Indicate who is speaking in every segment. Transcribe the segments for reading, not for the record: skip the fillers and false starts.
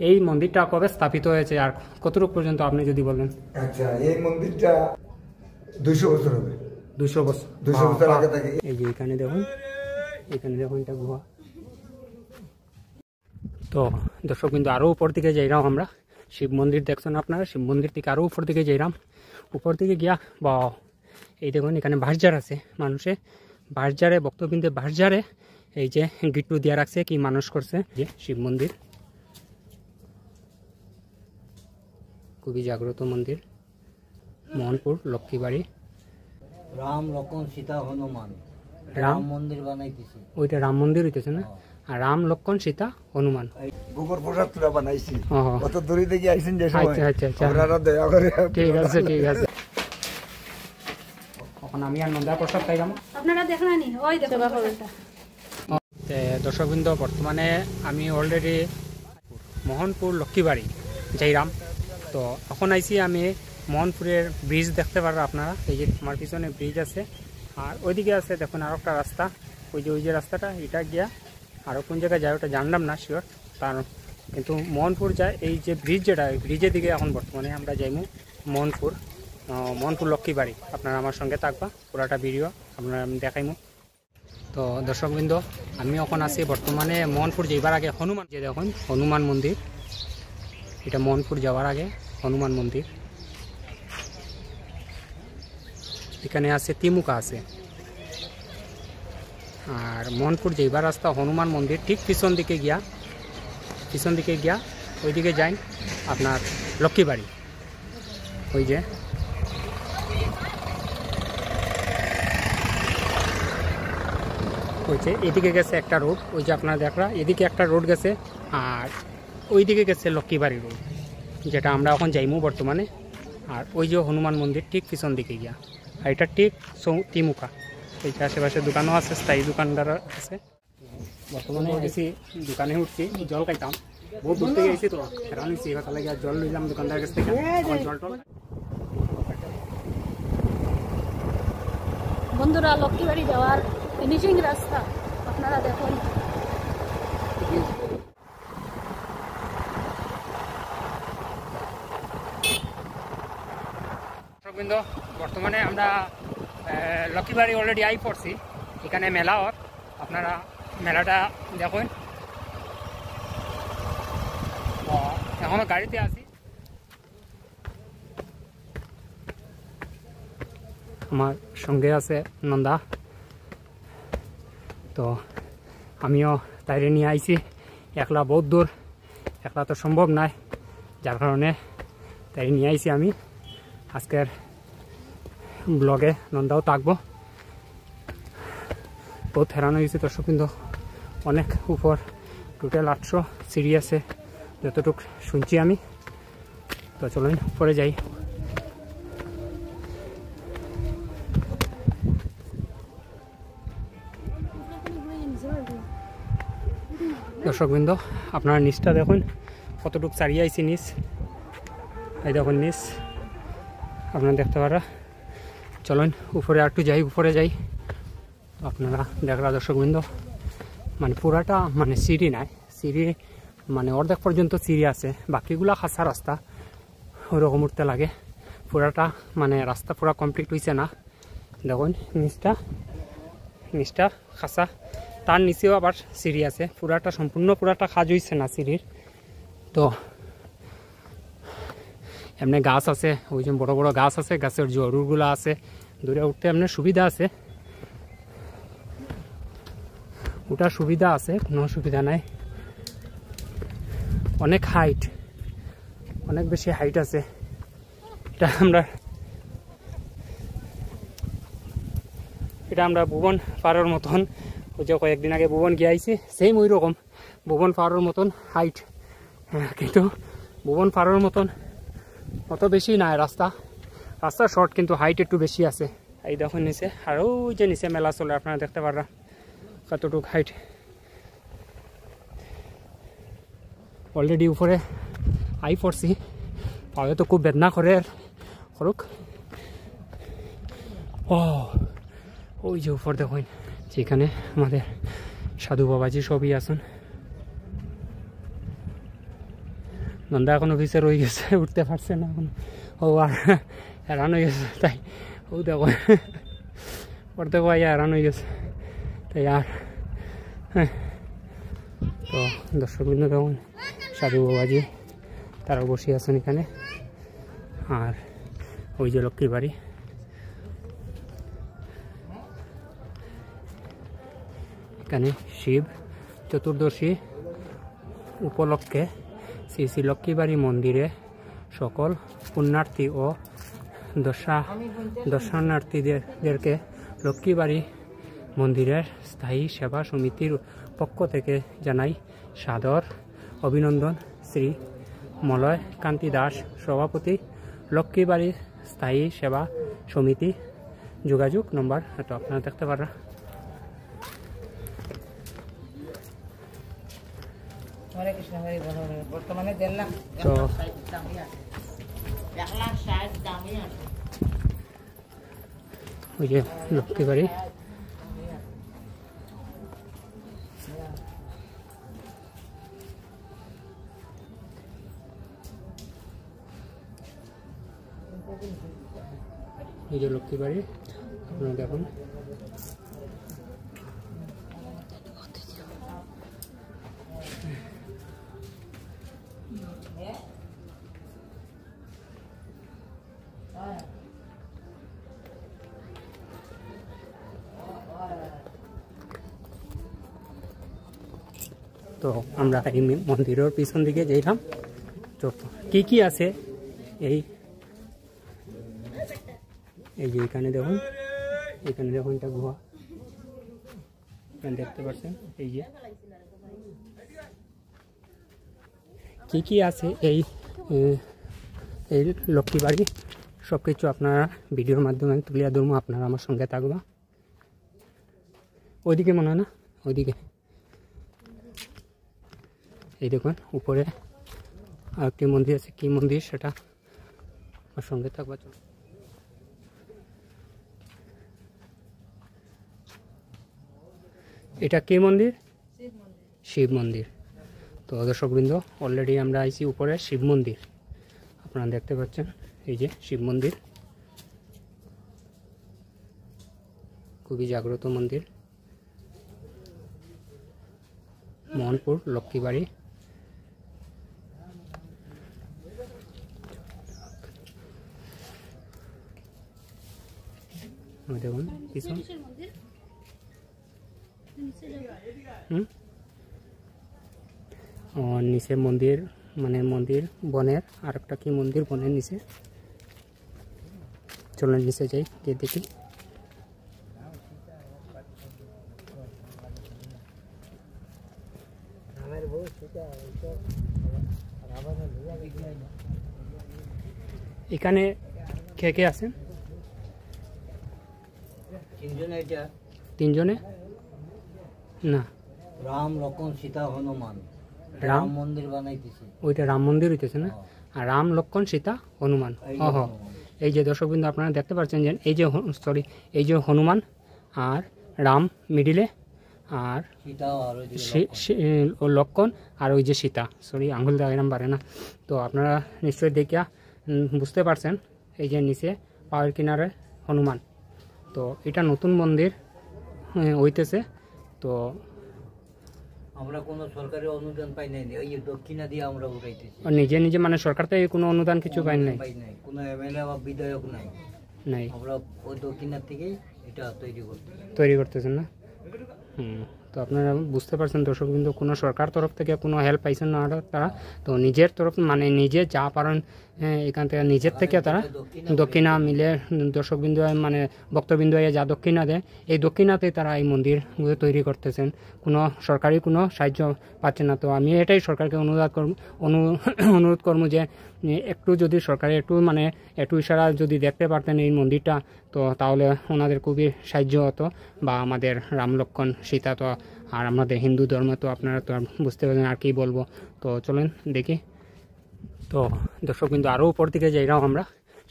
Speaker 1: এই মন্দিরটা কবে স্থাপিত হয়েছে আর কতটুকু পর্যন্ত আপনি যদি বলেন?
Speaker 2: আচ্ছা, এই মন্দিরটা 200 বছর হবে।
Speaker 1: 200 বছর?
Speaker 2: 200 বছর আগে থেকে।
Speaker 1: এই যে এখানে দেখুন, এটা গুহা। তো দর্শক কিন্তু আরও উপর দিকে যাইলাম আমরা। শিব মন্দির দেখছেন আপনারা, শিব মন্দির থেকে আরও উপর দিকে যাইলাম। উপর দিকে গিয়া বা এই দেখুন এখানে বাঁশঝাড় আছে, মানুষে বাঁশঝাড়ে ভক্তবৃন্দে বাঁশঝাড়ে এই যে গিট্টু দিয়া রাখছে, কি মানুষ করছে। যে শিব মন্দির খুবই জাগ্রত মন্দির, মোহনপুর লক্ষ্মীবাড়ি।
Speaker 3: রাম লক্ষণ সীতা হনুমান
Speaker 1: রাম
Speaker 3: মন্দির বানাইতেছে,
Speaker 1: ওইটা রাম মন্দির হইতেছে না? আর রাম লক্ষণ সীতা হনুমান
Speaker 2: গোবর প্রসাদ তুলা বানাইছি।
Speaker 1: ও
Speaker 2: কত দূরে থেকে আইছেন যে সময়।
Speaker 1: আচ্ছা আচ্ছা আচ্ছা,
Speaker 2: আপনারা দয়া করে।
Speaker 1: ঠিক আছে ঠিক আছে। এখন আমি আর নন্দা প্রসাদ খাইলাম,
Speaker 4: আপনারা দেখেন নি ওই দেখো প্রসাদটা।
Speaker 1: দর্শকবৃন্দ বর্তমানে আমি অলরেডি মোহনপুর লক্ষ্মীবাড়ি যাইরাম। তো এখন আইসি আমি মোহনপুরের ব্রিজ দেখতে পারবেন আপনারা। এই যে আমার পিছনে ব্রিজ আছে, আর ওইদিকে আছে দেখুন আর একটা রাস্তা। ওই যে রাস্তাটা, এটা গিয়া আরও কোন জায়গায় যায় ওটা জানলাম না শিওর, তার কিন্তু মোহনপুর যায় এই যে ব্রিজ, যেটা ব্রিজের দিকে এখন বর্তমানে আমরা যাইমু মোহনপুর লক্ষ্মীবাড়ি। আপনারা আমার সঙ্গে থাকবা, পুরাটা ভিডিও আপনারা আমি দেখাইমু। তো দর্শকবৃন্দ আমি এখন আছি বর্তমানে মোহনপুর যাইবার আগে হনুমান, যে দেখুন হনুমান মন্দির, এটা মোহনপুর যাওয়ার আগে হনুমান মন্দির। এখানে আছে তিমুকা আছে, আর মোহনপুর যাইবার রাস্তা হনুমান মন্দির ঠিক পিছন দিকে গিয়া ওইদিকে যাই আপনার লক্ষ্মীবাড়ি। ওই যে এদিকে গেছে একটা রোড, ওই যে আপনারা দেখরা এদিকে একটা রোড গেছে, আর ওইদিকে গেছে লক্ষ্মীবাড়ি রোড, যেটা আমরা এখন যাইমু বর্তমানে। আর ওই যে হনুমান মন্দির ঠিক পিছন দিকে গিয়া, আর এটা ঠিক তিমুকা। এই আশেপাশে দোকানও আছে, স্থায়ী দোকানদার আছে। বর্তমানে গেছি দোকানে উঠছি, জল খাইতাম, বহুত দূর থেকে গেছি তো হেরান হয়েছি, কথা লাগে জল লইলাম দোকানদার কাছ থেকে। জল টল
Speaker 4: বন্ধুরা লক্ষ্মীবাড়ি যাওয়ার ফিনিশিং রাস্তা আপনারা দেখুন।
Speaker 1: বর্তমানে আমরা লক্ষ্মীবাড়ি অলরেডি আই পড়ছি। এখানে মেলা হয়, আপনারা মেলাটা দেখুন। এখনো গাড়িতে আছি, আমার সঙ্গে আছে নন্দা। তো আমিও তাইরে নিয়ে আইছি, একলা বহুত দূর, একলা তো সম্ভব নয়, যার কারণে তাই নিয়ে আইছি আমি। আজকের ব্লগে নন্দাও থাকবো। বহুত হেরান হয়েছে দর্শক, কিন্তু অনেক উপর, টোটাল 800 সিঁড়ি আছে যতটুকু শুনছি আমি। তো চলুন উপরে যাই। দর্শকবৃন্দ আপনারা নিচটা দেখুন কতটুকু চারিয়ে আইছি, নিচ এই দেখুন নিচ আপনারা দেখতে পারা। চলুন উপরে একটু যাই, উপরে যাই। আপনারা দেখরা দর্শকবৃন্দ, মানে পুরাটা মানে সিঁড়ি নাই, সিঁড়ি মানে অর্ধেক পর্যন্ত সিঁড়ি আছে, বাকিগুলা খাসা রাস্তা ওরকম উঠতে লাগে। পুরাটা মানে রাস্তা পুরা কমপ্লিট হয়েছে না, দেখুন নিচটা খাসা, তার নিচেও আবার সিঁড়ি আছে, পুরাটা সম্পূর্ণ পুরাটা কাজ হয়েছে না সিঁড়ির। তো এমনি গাছ আছে, ওই যে বড় বড় গাছ আছে, গাছের জরুরগুলো আছে, দূরে উঠতে এমনি সুবিধা আছে, ওটা সুবিধা আছে, কোনো অসুবিধা নাই। অনেক হাইট, অনেক বেশি হাইট আছে। এটা আমরা ভুবন পাহাড়ের মতন, ওই যে কয়েকদিন আগে ভুবন গিয়ে আইছি, সেম ওই রকম ভুবন পাহাড়ের মতন হাইট, কিন্তু ভুবন পাহাড়ের মতন অত বেশি নাই রাস্তা শর্ট, কিন্তু হাইট একটু বেশি আছে। এই দেখুন নিচে, আর ওই যে নিচে মেলা চলে, আপনারা দেখতে পাররা কতটুকু হাইট। অলরেডি উপরে আই পড়ছি, পায়ে তো খুব বেদনা করে করুক। ওই যে উপর দেখুন, যেখানে আমাদের সাধু বাবাজি সবই আছেন। নন্দা এখন অফিসে রয়ে গেছে, উঠতে পারছে না এখন, ও আর হেরান হয়ে গেছে, তাই ও দেখো পড়তে পাই হেরান হয়ে গেছে, তাই আর তো দর্শকবৃন্দ দেখুন সাধু বাবাজি তারা বসে আছেন এখানে। আর ওই যে লক্ষ্মীর বাড়ি, এখানে শিব চতুর্দশী উপলক্ষে শ্রী শ্রী লক্ষ্মীবাড়ি মন্দিরে সকল পুণ্যার্থী ও দর্শনার্থীদেরকে লক্ষ্মীবাড়ি মন্দিরের স্থায়ী সেবা সমিতির পক্ষ থেকে জানাই সাদর অভিনন্দন। শ্রী মলয় কান্তি দাস, সভাপতি, লক্ষ্মীবাড়ি স্থায়ী সেবা সমিতি। যোগাযোগ নম্বর তো আপনারা দেখতে পারেন।
Speaker 5: বর্তমানে 1.5 লাখ
Speaker 1: তো ওই যে লক্ষ্মীবাড়ি, এই যে লক্ষ্মীবাড়ি আপনারা দেখুন। তো আমরা এই মন্দিরের পিছন দিকে যাইলাম। তো কি আছে এই যে এখানে দেখুন, এটা গুহা, দেখতে পাচ্ছেন। এই যে কি আছে এই লক্ষ্মীবাড়ি সব কিছু আপনারা ভিডিওর মাধ্যমে তুলিয়া ধরবো, আপনারা আমার সঙ্গে থাকবা। ওইদিকে মনে হয় না, ওইদিকে এই দেখুন উপরে আরেকটি মন্দির আছে, কি মন্দির সেটা আমার সঙ্গে থাকবা। চলো এটা কি মন্দির? শিব মন্দির। তো দর্শকবৃন্দ অলরেডি আমরা আইছি উপরে শিব মন্দির, আপনারা দেখতে পাচ্ছেন। এই যে শিব মন্দির, খুবই জাগ্রত মন্দির, মোহনপুর লক্ষ্মীবাড়ি। দেখুন পিছন, নিচে মন্দির, মানে মন্দির বনের, আর একটা কি মন্দির বনের নিচে। চলেন নিচে যাই, গিয়ে দেখি। এখানে কে কে আছেন? তিনজনে না,
Speaker 3: রাম লক্ষণ সীতা হনুমান
Speaker 1: রাম
Speaker 3: মন্দির বানাইতেছে,
Speaker 1: ওইটা রাম মন্দির হইতেছে না, আর রাম লক্ষণ সীতা হনুমান। এই যে দর্শকবৃন্দ আপনারা দেখতে পাচ্ছেন যে এই যে এই যে হনুমান আর রাম মিডিলে, আর লক্ষণ আর ওই যে সীতা, আঙুল দেখাইলাম পারে না। তো আপনারা নিশ্চয়ই দেখিয়া বুঝতে পারছেন। এই যে নিচে পাহাড় কিনারে হনুমান। তো এটা নতুন মন্দির হইতেছে। তো
Speaker 3: আমরা কোনো সরকারি অনুদান পাই নাই, ওই দক্ষিণা দিয়ে আমরা উঠাইতেছি।
Speaker 1: নিজে নিজে মানে সরকার থেকে কোনো অনুদান কিছু পাই নাই,
Speaker 3: কোনো এমএলএ বা বিধায়ক নাই, আমরা ওই দক্ষিণার থেকেই এটা তৈরি করতেছেন না। তো আপনারা বুঝতে পারছেন দর্শকবৃন্দ, কোনো সরকার তরফ থেকে কোনো হেল্প পাইছেন না তারা। তো নিজের তরফ মানে নিজে যা পারেন এখান থেকে নিজের থেকে তারা দক্ষিণা মিলে দর্শকবৃন্দ মানে ভক্তবৃন্দ যা দক্ষিণা দেয়, এই দক্ষিণাতে তারা এই মন্দিরগুলো তৈরি করতেছেন। কোনো সরকারি কোনো সাহায্য পাচ্ছেন না। তো আমি এটাই সরকারকে অনুরোধ করবো যে একটু যদি সরকারে একটু ইশারা যদি দেখতে পারতেন এই মন্দিরটা, তো তাহলে ওনাদের খুবই সাহায্য হতো। বা আমাদের রাম লক্ষণ সীতা তো আর আমাদের হিন্দু ধর্ম তো আপনারা তো বুঝতে পারছেন, আর কি বলবো। তো চলেন দেখি। তো দর্শক কিন্তু আরও উপর দিকে যাইরাম আমরা,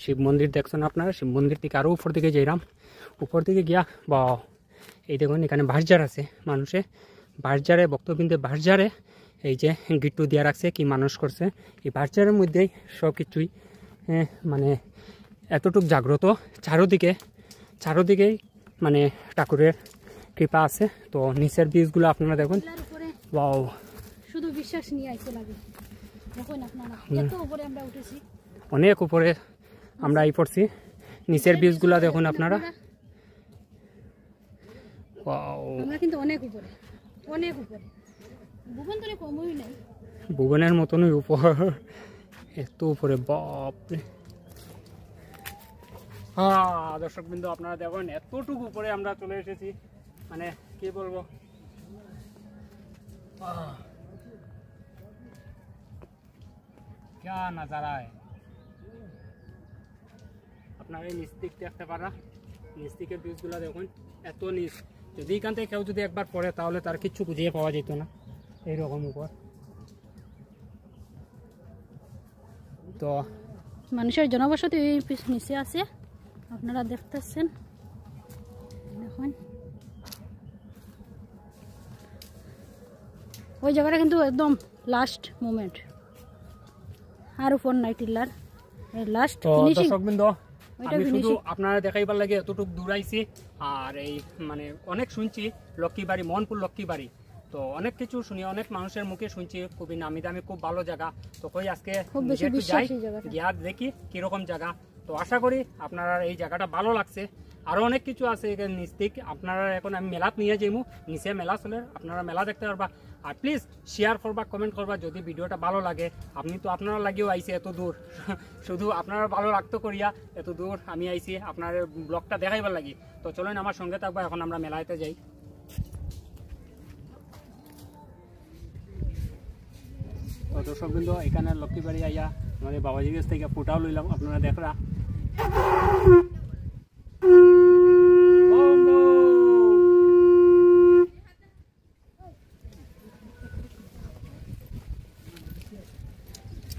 Speaker 3: শিব মন্দির দেখছেন আপনারা, শিব মন্দির থেকে আরও উপর দিকে যাইরাম। উপর দিকে গিয়া বা এই দেখুন এখানে বাঁশঝাড় আছে, মানুষে বাঁশঝাড়ে ভক্তবৃন্দে বাঁশঝাড়ে
Speaker 1: এই যে গিট্টু দিয়ে রাখছে কি মানুষ করছে এই ভার্চারের মধ্যেই সব কিছুই মানে এতটুক জাগ্রত চারোদিকেই মানে ঠাকুরের কৃপা আছে। তো নিচের বীজগুলো আপনারা দেখুন,
Speaker 4: টিলার উপরে
Speaker 1: ওয়াও,
Speaker 4: শুধু বিশ্বাস নিয়ে আইতে লাগে। দেখুন আপনারা এত উপরে আমরা উঠেছি।
Speaker 1: অনেক উপরে আমরা এই পড়ছি। নিচের বীজগুলো দেখুন আপনারা, ওয়াও,
Speaker 4: আমরা কিন্তু অনেক উপরে, অনেক উপরে। ভুবন তো কমই নাই।
Speaker 1: ভুবনের মতনই উপর, এত উপরে, বাপরে। হ্যাঁ দর্শকবৃন্দ, আপনারা দেখুন এতটুকু উপরে আমরা চলে এসেছি, মানে কি বলবো, क्या नजारा है। আপনারা এই নিচ দিক দেখতে পারা, নিচ দিকের বীজগুলো দেখুন এত নিচ। যদি এখান থেকে কেউ যদি একবার পড়ে তাহলে তার কিচ্ছু খুঁজে পাওয়া যেত না, এইরকম উপর। তো
Speaker 4: মানুষের জনবসতি এই নিচে আছে, আপনারা দেখতেছেন। দেখুন ওই জায়গাটা কিন্তু একদম লাস্ট মোমেন্ট, আর উপর নাই টিলার লাস্ট
Speaker 1: তো
Speaker 4: ফিনিশিং।
Speaker 1: দর্শকবৃন্দ,
Speaker 4: ওইটা
Speaker 1: আমি শুধু
Speaker 4: finishing।
Speaker 1: আপনারা দেখাইবার লাগে এতটুকু দূরাইছি। আর এই মানে অনেক শুনছি লক্ষ্মীবাড়ি, মোহনপুর লক্ষ্মীবাড়ি, তো অনেক কিছু শুনি, অনেক মানুষের মুখে শুনছি খুবই নামি দামি, খুব ভালো জায়গা। তো কই আজকে
Speaker 4: খুব বেশি
Speaker 1: নিজে একটু
Speaker 4: বিশ্বাস
Speaker 1: যাই,
Speaker 4: এই জায়গাটা।
Speaker 1: গিয়া দেখি কিরকম জায়গা। তো আশা করি আপনারা এই জায়গাটা ভালো লাগছে। আরো অনেক কিছু আছে এখানে নিচ থেকে, আপনারা এখন আমি মেলাত নিয়ে যাইমু, নিচে মেলা চলে, আপনারা মেলা দেখতে পারবা। আর প্লিজ শেয়ার করবা, কমেন্ট করবা যদি ভিডিওটা ভালো লাগে। আপনি তো আপনারা লাগিয়েও আইসি এত দূর, শুধু আপনারা ভালো লাগতো করিয়া এত দূর আমি আইসি আপনার ব্লগটা দেখাইবার লাগি। তো চলুন আমার সঙ্গে থাকবা, এখন আমরা মেলাতে যাই। তো দর্শকবৃন্দ, এখানে লক্ষ্মীবাড়ি আইয়া আমাদের বাবাজির কাছ থেকে ফুটাও লইলাম, আপনারা দেখরা।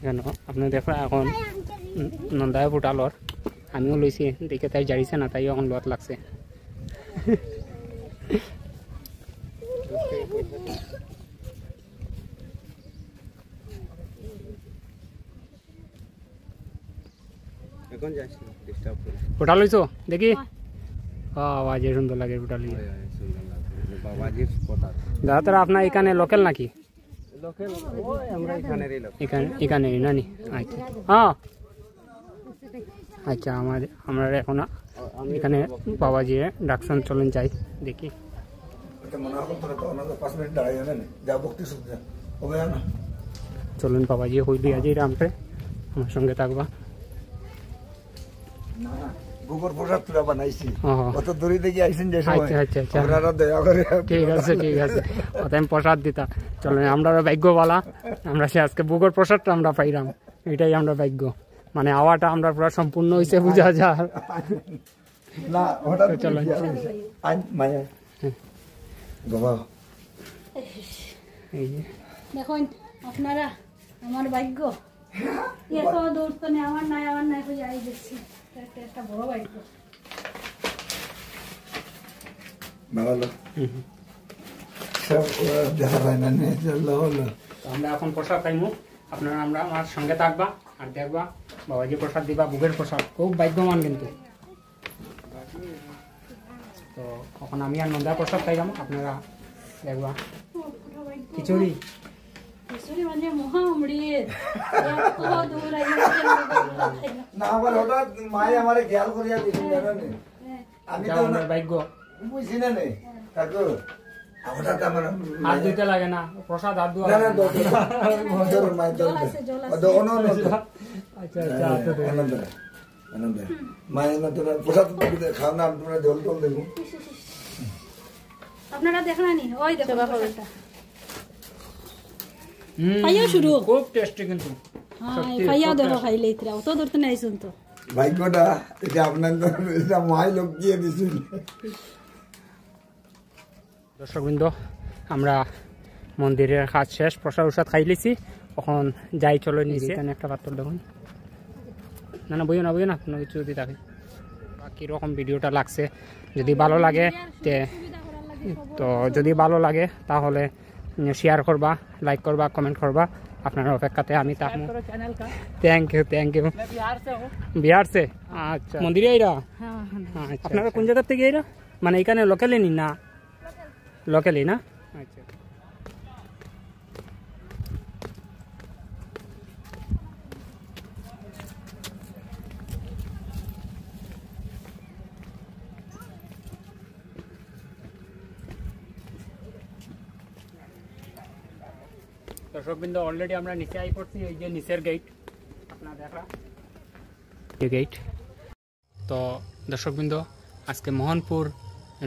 Speaker 1: কেন আপনার দেখো এখন নন্দায় ফুটালর, আমিও লইছি, দেখে তাই জারিছে না, তাই এখন লত লাগছে। ফুটা লইছো দেখি, আওয়াজে সুন্দর লাগে ফুটা লইয়া। দাদা তারা আপনার এখানে লোকাল নাকি? এখানে নানি, আচ্ছা হ্যাঁ আচ্ছা। আমরা এখন এখানে বাবাজি ডাকছেন, চলুন যাই দেখি। চলুন বাবাজি হইলি আজ রামপে, আমার সঙ্গে থাকবা।
Speaker 2: গোবর প্রসাদ তুলা বানাইছি,
Speaker 1: হ্যাঁ।
Speaker 2: কত দূরে থেকে আইছেন যে সময়,
Speaker 1: আচ্ছা আচ্ছা আচ্ছা,
Speaker 2: আপনারা দয়া করে।
Speaker 1: ঠিক আছে ঠিক আছে, ওটা আমি প্রসাদ দিতা। চলেন, আমরা ভাগ্যবালা, আমরা সে আজকে বুগর প্রসাদটা আমরা পাইলাম, এটাই আমরা ভাগ্য। মানে হাওয়াটা আমরা পুরো সম্পূর্ণ হয়েছে বুঝা যায়
Speaker 2: না। হঠাৎ
Speaker 1: চলেন
Speaker 2: আইন মায়া বাবা,
Speaker 1: এই যে
Speaker 4: দেখুন আপনারা আমার ভাগ্য, এত দূর তো নেই, আমার নাই হয়ে যাই দেখছি, একটা বড় ভাগ্য।
Speaker 2: ভালো সব দেখা যায় না, হলো।
Speaker 1: তো আমরা এখন প্রসাদ খাইমু, আপনারা আমরা আমার সঙ্গে থাকবা আর দেখবা বাবাজি প্রসাদ দিবা, বুকের প্রসাদ, খুব ভাগ্যমান কিন্তু। তো এখন আমি আর নন্দা প্রসাদ খাইলাম, আপনারা দেখবা। খিচুড়ি
Speaker 4: খিচুড়ি মানে মহা অমৃত, এত দূর আইয়া
Speaker 2: না আবার হঠাৎ মাই আমারে খেয়াল করিয়া দিছেন জানেন, আমি তো
Speaker 1: আমার ভাগ্য,
Speaker 2: বুঝছি না নে কাকু, হঠাৎ আমার
Speaker 1: হাত দিতে লাগে না, প্রসাদ হাত দেওয়া
Speaker 2: না না
Speaker 1: লাগে না।
Speaker 2: ধরুন মাই
Speaker 4: জল
Speaker 2: ধরুন
Speaker 4: আছে, জল আছে।
Speaker 2: দোনো নো
Speaker 1: আচ্ছা আচ্ছা আচ্ছা, তো
Speaker 2: আনন্দ আনন্দ মাই না তোরা প্রসাদ খাও না, তোমরা জল টল দেবো।
Speaker 4: আপনারা দেখেন নি, ওই দেখো প্রসাদটা।
Speaker 1: হুম,
Speaker 4: খাইয়া শুরু।
Speaker 1: খুব টেস্টি কিন্তু,
Speaker 4: হ্যাঁ
Speaker 1: সত্যি,
Speaker 4: খাইয়া
Speaker 1: খুব
Speaker 4: দেখো,
Speaker 1: tasty।
Speaker 4: খাইলে ইতরা অত দূর তো নাইছুন তো।
Speaker 2: ভাগ্যটা এটা আপনার এটা মাই লোক দিয়ে দিছিল।
Speaker 1: দর্শকবৃন্দ, আমরা মন্দিরের কাজ শেষ, প্রসাদ উসাদ খাই লিছি, এখন যাই চলো নিচে। এখানে একটা পাত্র দেখুন, না না বইও না কোনো কিছু যদি থাকে। কীরকম ভিডিওটা লাগছে, যদি ভালো লাগে তো যদি ভালো লাগে তাহলে শেয়ার করবা, লাইক করবা, কমেন্ট করবা। আপনার অপেক্ষাতে আমি থাকবো। Thank you. বিহার সে? আচ্ছা, মন্দিরে এরা? আচ্ছা, আপনারা কোন জায়গা থেকে এরা? মানে এখানে লোকালি না? লোকালি না? আচ্ছা। দর্শকবৃন্দ, অলরেডি আমরা নিচে আই পড়ছি। এই যে নিচের গেট আপনারা দেখা, এই গেট। তো দর্শকবৃন্দ, আজকে মোহনপুর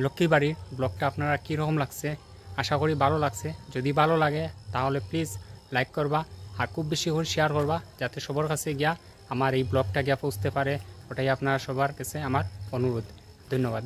Speaker 1: লক্ষ্মীবাড়ি ব্লগটা আপনারা কীরকম লাগছে? আশা করি ভালো লাগছে। যদি ভালো লাগে তাহলে প্লিজ লাইক করবা, আর খুব বেশি করে শেয়ার করবা, যাতে সবার কাছে গিয়া আমার এই ব্লগটা গিয়া পৌঁছতে পারে। ওটাই আপনারা সবার কাছে আমার অনুরোধ। ধন্যবাদ।